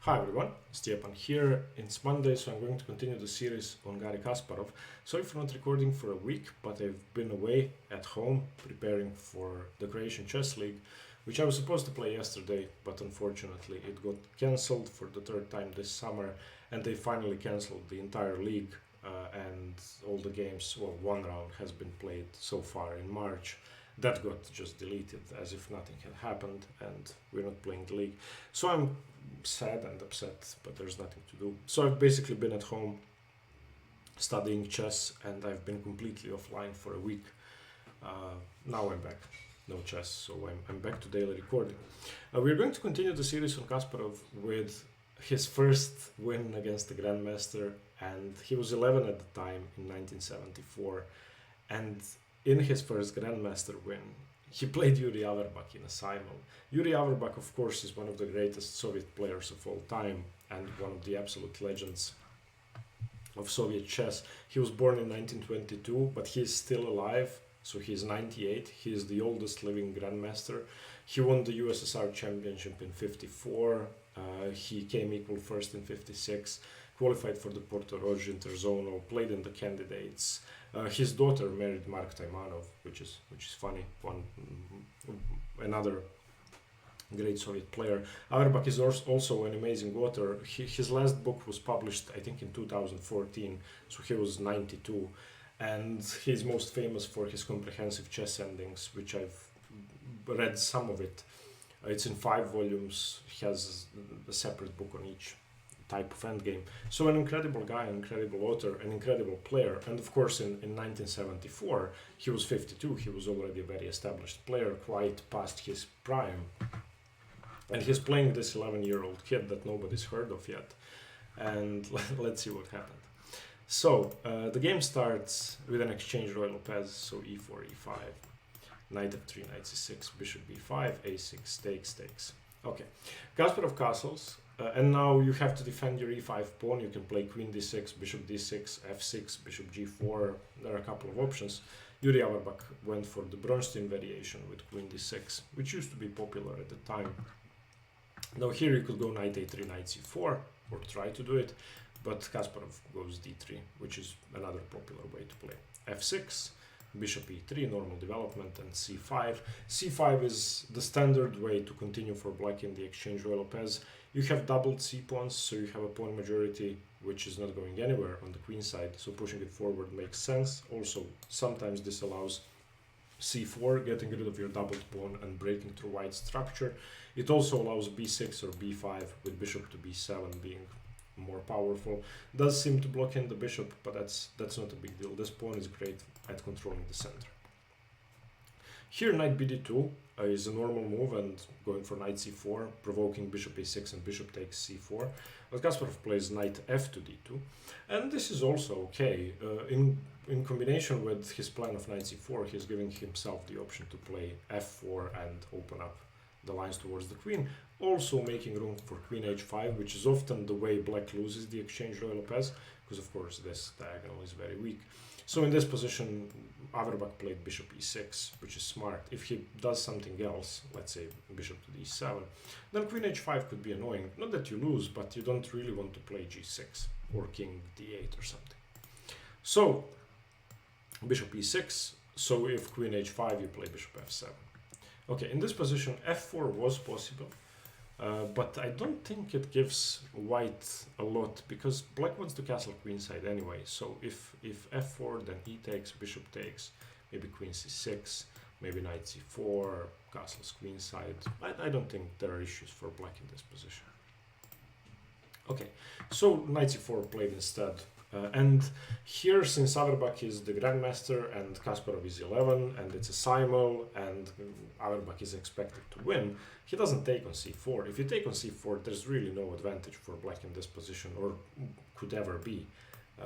Hi everyone, Stepan here. It's Monday, so I'm going to continue the series on Garry Kasparov. Sorry for not recording for a week, but I've been away at home preparing for the Croatian Chess League, which I was supposed to play yesterday, but unfortunately it got cancelled for the third time this summer, and they finally cancelled the entire league, and all the games, well, one round has been played so far in March. That got just deleted as if nothing had happened, and we're not playing the league. So I'm sad and upset, but there's nothing to do. So I've basically been at home studying chess, and I've been completely offline for a week. Now I'm back. No chess, so I'm back to daily recording. We're going to continue the series on Kasparov with his first win against the grandmaster, and he was 11 at the time in 1974. And in his first grandmaster win, he played Yuri Averbakh in a Simul. Yuri Averbakh, of course, is one of the greatest Soviet players of all time and one of the absolute legends of Soviet chess. He was born in 1922, but he is still alive, so he is 98. He is the oldest living grandmaster. He won the USSR Championship in 54. He came equal first in 56. Qualified for the Portorož Interzonal, played in the candidates. His daughter married Mark Taimanov, which is funny. Another great Soviet player. Averbakh is also an amazing author. His last book was published, I think, in 2014, so he was 92, and he's most famous for his comprehensive chess endings, which I've read some of it. It's in 5 volumes. He has a separate book on each type of endgame. So an incredible guy, an incredible author, an incredible player. And of course in 1974 he was 52. He was already a very established player, quite past his prime. And he's playing this 11-year-old kid that nobody's heard of yet. And let's see what happened. So the game starts with an exchange Ruy Lopez, so e4, e5, knight f3, knight c6, bishop b5, a6, takes. Okay, Kasparov castles. And now you have to defend your e5 pawn. You can play queen d6, bishop d6, f6, bishop g4. There are a couple of options. Yuri Averbakh went for the Bronstein variation with queen d6, which used to be popular at the time. Now here you could go knight a3, knight c4, or try to do it, but Kasparov goes d3, which is another popular way to play. f6, bishop e3, normal development, and c5. c5 is the standard way to continue for black in the exchange Ruy Lopez. You have doubled c-pawns, so you have a pawn majority which is not going anywhere on the queen side, so pushing it forward makes sense. Also, sometimes this allows c4, getting rid of your doubled pawn and breaking through white structure. It also allows b6 or b5 with bishop to b7 being more powerful. Does seem to block in the bishop, but that's not a big deal. This pawn is great at controlling the center. Here knight bd2 is a normal move, and going for knight c4, provoking bishop a6 and bishop takes c4. But Kasparov plays knight f to d2, and this is also okay. In combination with his plan of knight c4, he's giving himself the option to play f4 and open up the lines towards the queen, also making room for queen h5, which is often the way black loses the exchange Ruy Lopez, because of course this diagonal is very weak. So in this position, Averbakh played bishop e6, which is smart. If he does something else, let's say bishop to d7, then queen h5 could be annoying. Not that you lose, but you don't really want to play g6 or king d8 or something. So bishop e6, so if queen h5, you play bishop f7. Okay, in this position, f4 was possible, but I don't think it gives white a lot, because black wants to castle queenside anyway. So if f4, then e takes, bishop takes, maybe queen c6, maybe knight c4, castles queenside. I don't think there are issues for black in this position. Okay, so knight c4 played instead. And here, since Averbakh is the grandmaster and Kasparov is 11 and it's a Simul and Averbakh is expected to win, he doesn't take on c4. If you take on c4, there's really no advantage for black in this position, or could ever be.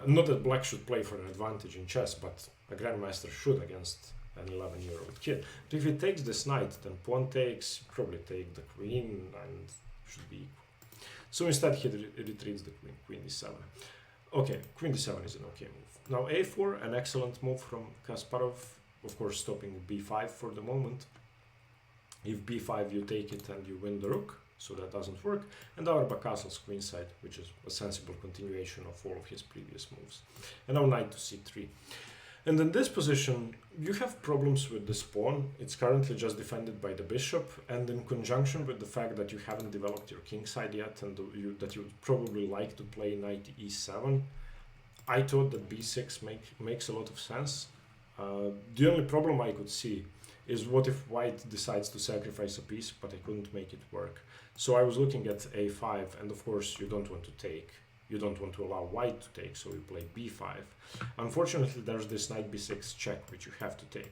Not that black should play for an advantage in chess, but a grandmaster should against an 11-year-old kid. But if he takes this knight, then pawn takes, probably take the queen, and should be equal. So instead he retreats the queen, queen d7. Okay, queen d7 is an okay move. Now a4, an excellent move from Kasparov, of course stopping b5 for the moment. If b5 you take it and you win the rook, so that doesn't work. And Averbakh castles queenside, which is a sensible continuation of all of his previous moves. And now knight to c3. And in this position, you have problems with this pawn. It's currently just defended by the bishop, and in conjunction with the fact that you haven't developed your kingside yet, and that you would probably like to play knight to e7, I thought that b6 makes a lot of sense. The only problem I could see is what if white decides to sacrifice a piece, but I couldn't make it work. So I was looking at a5, and of course you don't want to take. You don't want to allow white to take, so you play b5. Unfortunately, there's this knight b6 check, which you have to take.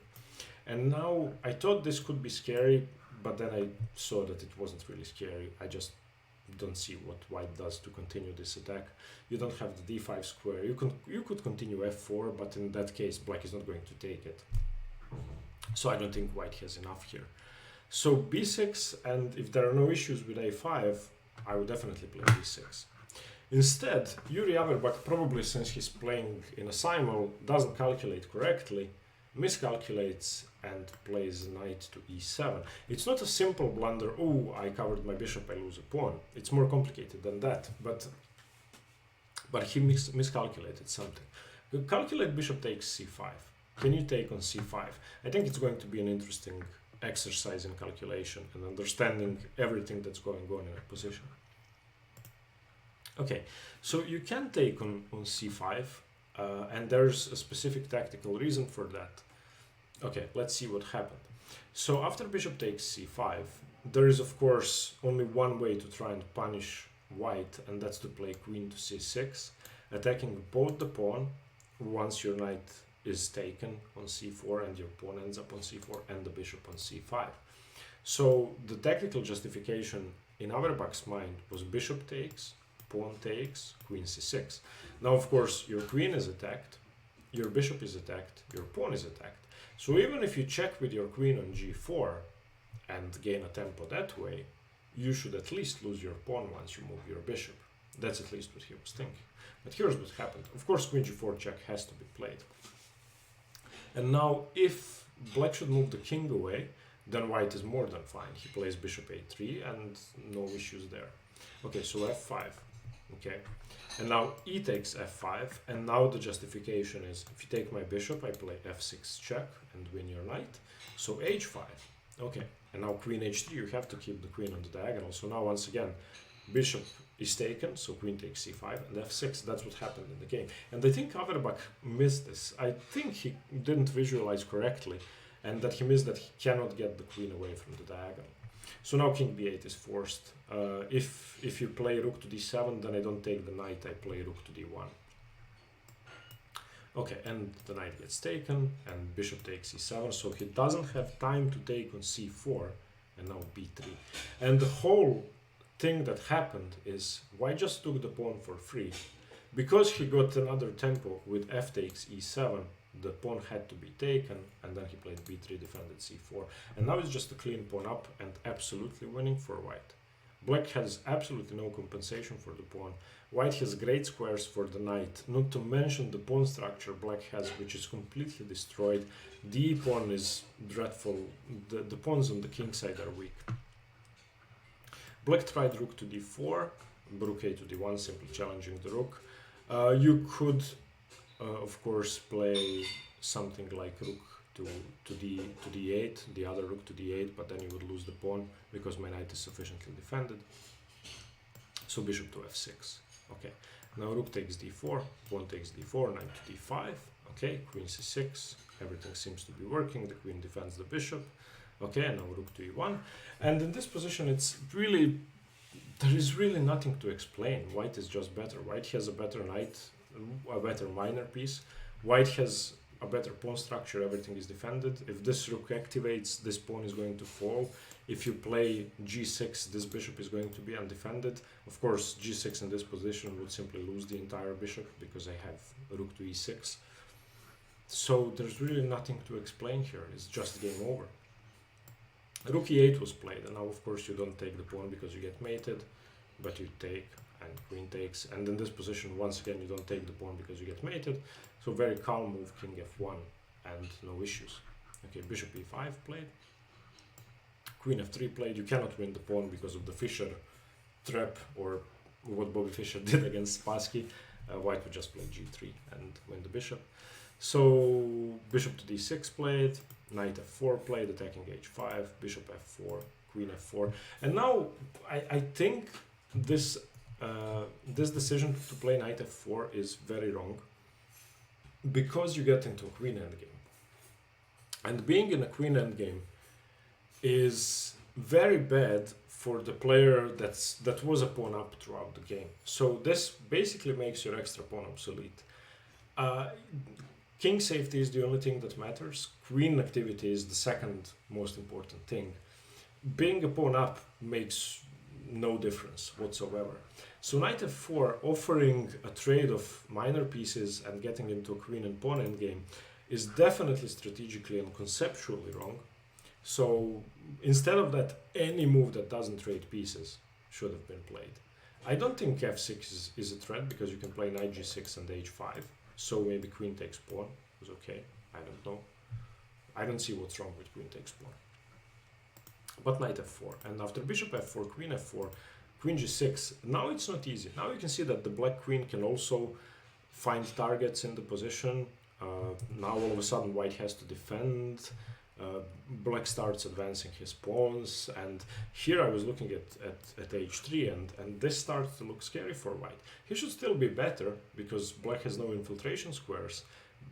And now, I thought this could be scary, but then I saw that it wasn't really scary. I just don't see what white does to continue this attack. You don't have the d5 square. You could continue f4, but in that case, black is not going to take it. So I don't think white has enough here. So b6, and if there are no issues with a5, I would definitely play b6. Instead, Yuri Averbakh, probably since he's playing in a simul, doesn't calculate correctly, miscalculates, and plays knight to e7. It's not a simple blunder, oh, I covered my bishop, I lose a pawn. It's more complicated than that, but he miscalculated something. Calculate bishop takes c5. Can you take on c5? I think it's going to be an interesting exercise in calculation and understanding everything that's going on in a position. Okay, so you can take on c5, and there's a specific tactical reason for that. Okay, let's see what happened. So after bishop takes c5, there is of course only one way to try and punish white, and that's to play queen to c6, attacking both the pawn once your knight is taken on c4 and your pawn ends up on c4, and the bishop on c5. So the tactical justification in Averbach's mind was bishop takes, pawn takes, queen c6. Now, of course, your queen is attacked, your bishop is attacked, your pawn is attacked. So even if you check with your queen on g4 and gain a tempo that way, you should at least lose your pawn once you move your bishop. That's at least what he was thinking. But here's what happened. Of course, queen g4 check has to be played. And now, if black should move the king away, then white is more than fine. He plays bishop a3 and no issues there. Okay, so f5. Okay, and now e takes f5, and now the justification is, if you take my bishop, I play f6 check and win your knight. So h5. Okay, and now queen h3, you have to keep the queen on the diagonal. So now once again, bishop is taken, so queen takes c5, and f6, that's what happened in the game. And I think Averbakh missed this. I think he didn't visualize correctly, and that he missed that he cannot get the queen away from the diagonal. So now king b8 is forced. If you play rook to d7, then I don't take the knight, I play rook to d1. Okay, and the knight gets taken, and bishop takes e7, so he doesn't have time to take on c4, and now b3. And the whole thing that happened is white just took the pawn for free. Because he got another tempo with f takes e7, the pawn had to be taken, and then he played b3, defended c4. And now it's just a clean pawn up and absolutely winning for white. Black has absolutely no compensation for the pawn. White has great squares for the knight, not to mention the pawn structure black has, which is completely destroyed. The pawn is dreadful. The pawns on the king side are weak. Black tried rook to d4, rook a to d1, simply challenging the rook. You could, of course, play something like rook to d8, the other rook to d8, but then you would lose the pawn because my knight is sufficiently defended. So bishop to f6. Okay, now rook takes d4, pawn takes d4, knight to d5. Okay, queen c6, everything seems to be working. The queen defends the bishop. Okay, and now rook to e1. And in this position, there is really nothing to explain. White is just better. White has a better knight, a better minor piece. White has a better pawn structure, everything is defended. If this rook activates, this pawn is going to fall. If you play g6, this bishop is going to be undefended. Of course, g6 in this position would simply lose the entire bishop because I have rook to e6. So there's really nothing to explain here. It's just game over. Rook e8 was played, and now of course you don't take the pawn because you get mated, but you take, and queen takes, and in this position once again you don't take the pawn because you get mated. So very calm move, king f1, and no issues. Okay, bishop e5 played. Queen f3 played. You cannot win the pawn because of the Fischer trap, or what Bobby Fischer did against Spassky. White would just play g3 and win the bishop. So bishop to d6 played, knight f4 played, attacking h5, bishop f4, queen f4. And now I think this this decision to play knight f4 is very wrong, because you get into a queen endgame. And being in a queen endgame is very bad for the player that was a pawn up throughout the game. So this basically makes your extra pawn obsolete. King safety is the only thing that matters. Queen activity is the second most important thing. Being a pawn up makes no difference whatsoever. So knight f4, offering a trade of minor pieces and getting into a queen and pawn endgame, is definitely strategically and conceptually wrong. So instead of that, any move that doesn't trade pieces should have been played. I don't think f6 is a threat, because you can play knight g6 and h5. So maybe queen takes pawn was okay. I don't know. I don't see what's wrong with queen takes pawn. But knight f4, and after bishop f4, queen f4, queen g6. Now it's not easy. Now you can see that the black queen can also find targets in the position. Now all of a sudden white has to defend. Black starts advancing his pawns, and here I was looking at h3, and this starts to look scary for white. He should still be better, because black has no infiltration squares,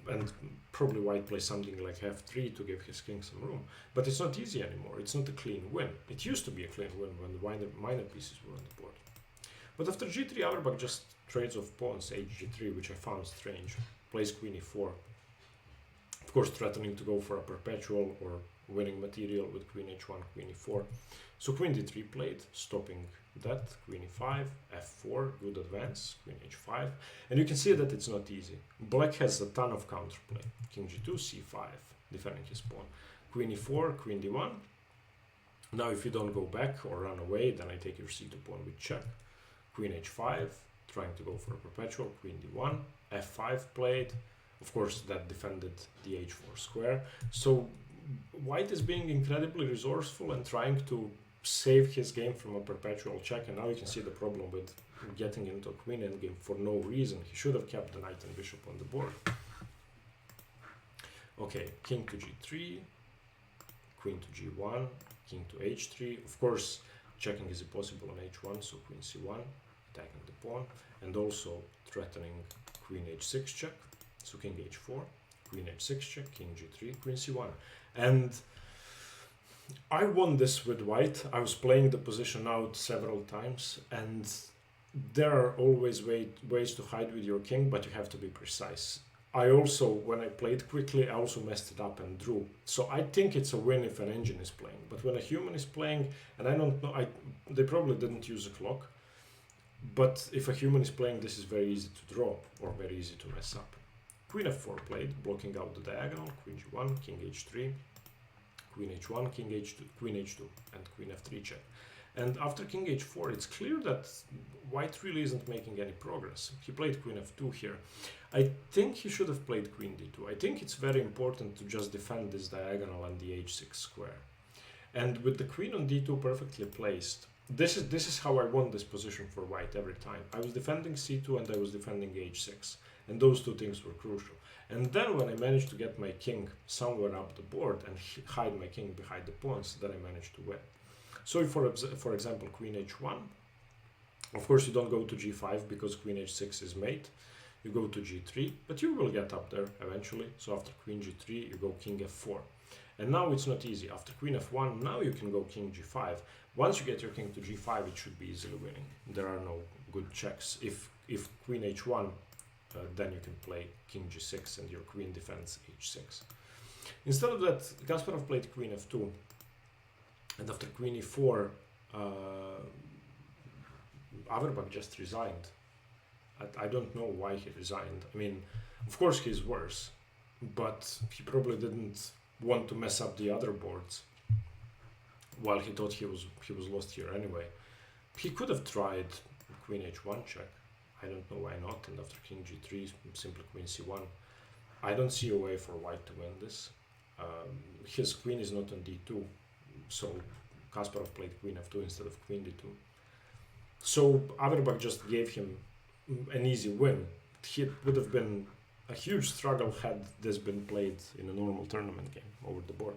and probably white plays something like f3 to give his king some room. But it's not easy anymore. It's not a clean win. It used to be a clean win when the minor pieces were on the board. But after g3, Averbakh just trades off pawns, hg3, which I found strange. Plays queen e4. Of course, threatening to go for a perpetual or winning material with queen h1, queen e4. So queen d3 played, stopping that, queen e5, f4, good advance, queen h5. And you can see that it's not easy. Black has a ton of counterplay. King g2, c5, defending his pawn. Queen e4, queen d1. Now if you don't go back or run away, then I take your c2 pawn with check. Queen h5, trying to go for a perpetual, queen d1, f5 played. Of course, that defended the h4 square. So white is being incredibly resourceful and trying to save his game from a perpetual check. And now you can see the problem with getting into a queen endgame for no reason. He should have kept the knight and bishop on the board. Okay, king to g3, queen to g1, king to h3. Of course, checking is impossible on h1, so queen c1, attacking the pawn, and also threatening queen h6 check. So king h4, queen h6 check, king g3, queen c1. And I won this with white. I was playing the position out several times, and there are always ways to hide with your king, but you have to be precise. I also, when I played quickly, I also messed it up and drew. So I think it's a win if an engine is playing. But when a human is playing, and I don't know, they probably didn't use a clock, but if a human is playing, this is very easy to draw or very easy to mess up. Queen f4 played, blocking out the diagonal, queen g1, king h3, queen h1, king h2, queen h2, and queen f3 check. And after king h4, it's clear that white really isn't making any progress. He played queen f2 here. I think he should have played queen d2. I think it's very important to just defend this diagonal and the h6 square. And with the queen on d2 perfectly placed, this is how I won this position for white every time. I was defending c2 and I was defending h6. And those two things were crucial. And then when I managed to get my king somewhere up the board and hide my king behind the pawns, then I managed to win. So if for example, queen h1, of course you don't go to g5 because queen h6 is mate. You go to g3, but you will get up there eventually. So after queen g3, you go king f4. And now it's not easy. After queen f1, now you can go king g5. Once you get your king to g5, it should be easily winning. There are no good checks. If queen h1, then you can play king g6 and your queen defends h6. Instead of that, Kasparov played queen f2, and after queen e4, Averbakh just resigned. I don't know why he resigned. I mean, of course he's worse, but he probably didn't want to mess up the other boards, while he thought he was lost here anyway. He could have tried queen h1 check. I don't know why not, and after king g3, simply queen c1. I don't see a way for white to win this. His queen is not on d2, so Kasparov played queen f2 instead of queen d2. So Averbakh just gave him an easy win. It would have been a huge struggle had this been played in a normal tournament game over the board.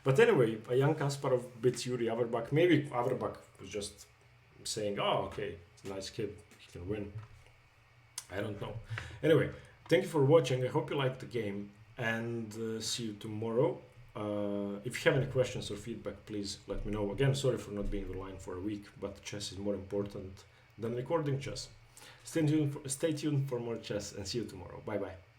But anyway, a young Kasparov beats Yuri Averbakh. Maybe Averbakh was just saying, oh, okay, it's a nice kid, he can win. I don't know. Anyway, thank you for watching. I hope you liked the game, and see you tomorrow. If you have any questions or feedback, please let me know. Again, sorry for not being online for a week, but chess is more important than recording chess. Stay tuned for more chess, and see you tomorrow. Bye bye.